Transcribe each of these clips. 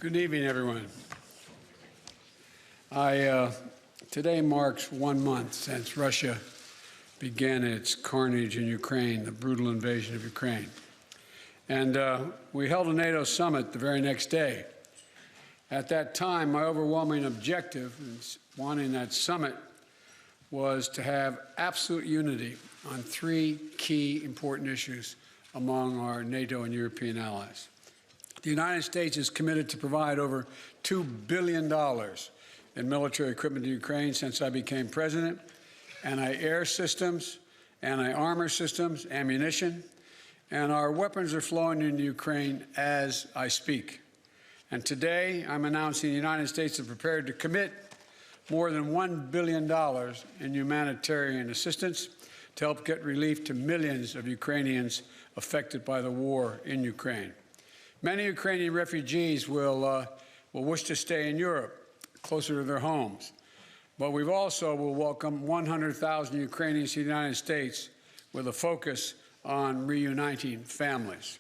Good evening, everyone. Today marks 1 month since Russia began its carnage in Ukraine, the brutal invasion of Ukraine. And we held a NATO summit the very next day. At that time, my overwhelming objective in wanting that summit was to have absolute unity on 3 key important issues among our NATO and European allies. The United States is committed to provide over $2 billion in military equipment to Ukraine since I became president, anti-air systems, anti-armor systems, ammunition, and our weapons are flowing into Ukraine as I speak. And today, I'm announcing the United States is prepared to commit more than $1 billion in humanitarian assistance to help get relief to millions of Ukrainians affected by the war in Ukraine. Many Ukrainian refugees will wish to stay in Europe, closer to their homes. But we also will welcome 100,000 Ukrainians to the United States with a focus on reuniting families.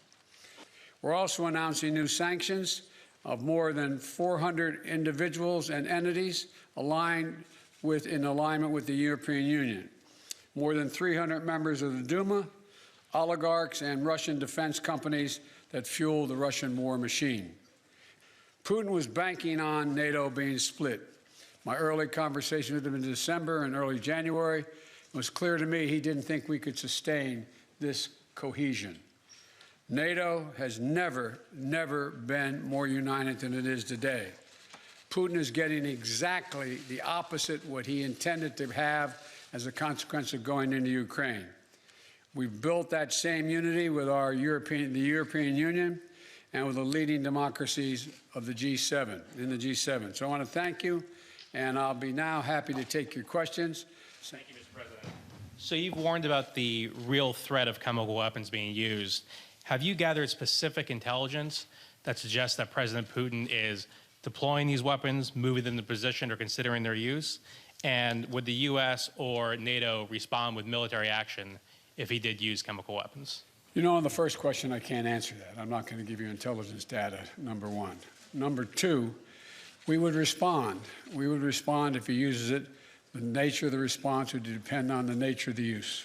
We're also announcing new sanctions of more than 400 individuals and entities in alignment with the European Union. More than 300 members of the Duma, oligarchs, and Russian defense companies that fuel the Russian war machine. Putin was banking on NATO being split. My early conversation with him in December and early January, it was clear to me he didn't think we could sustain this cohesion. NATO has never been more united than it is today. Putin is getting exactly the opposite what he intended to have as a consequence of going into Ukraine. We've built that same unity with the European Union and with the leading democracies of the G7, in the G7. So I want to thank you, and I'll be now happy to take your questions. Thank you, Mr. President. So you've warned about the real threat of chemical weapons being used. Have you gathered specific intelligence that suggests that President Putin is deploying these weapons, moving them to position, or considering their use? And would the U.S. or NATO respond with military action if he did use chemical weapons? You know, on the first question, I can't answer that. I'm not going to give you intelligence data, number one. Number two, we would respond. We would respond if he uses it. The nature of the response would depend on the nature of the use.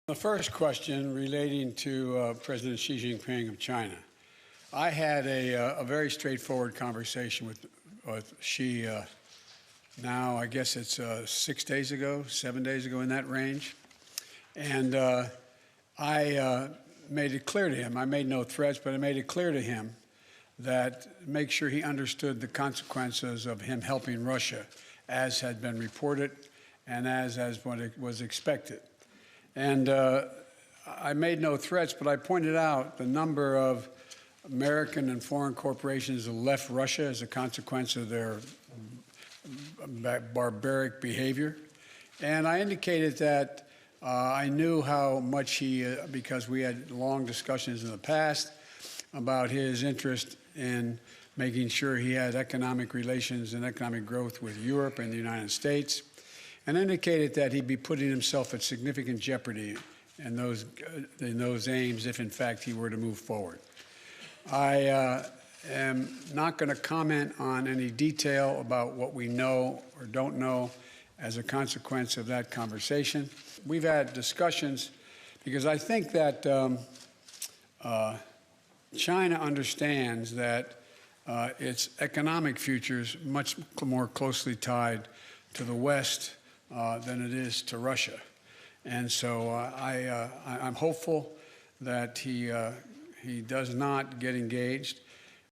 The first question relating to President Xi Jinping of China. I had a very straightforward conversation with Xi now, I guess it's 6 days ago, 7 days ago, in that range. And I made it clear to him, I made no threats, but I made it clear to him that make sure he understood the consequences of him helping Russia, as had been reported and as what it was expected. And I made no threats, but I pointed out the number of American and foreign corporations that left Russia as a consequence of their barbaric behavior. And I indicated that I knew how much because we had long discussions in the past about his interest in making sure he had economic relations and economic growth with Europe and the United States, and indicated that he'd be putting himself at significant jeopardy in those aims if, in fact, he were to move forward. I am not going to comment on any detail about what we know or don't know as a consequence of that conversation. We've had discussions because I think that China understands that its economic future is much more closely tied to the West than it is to Russia. And so I'm hopeful that he does not get engaged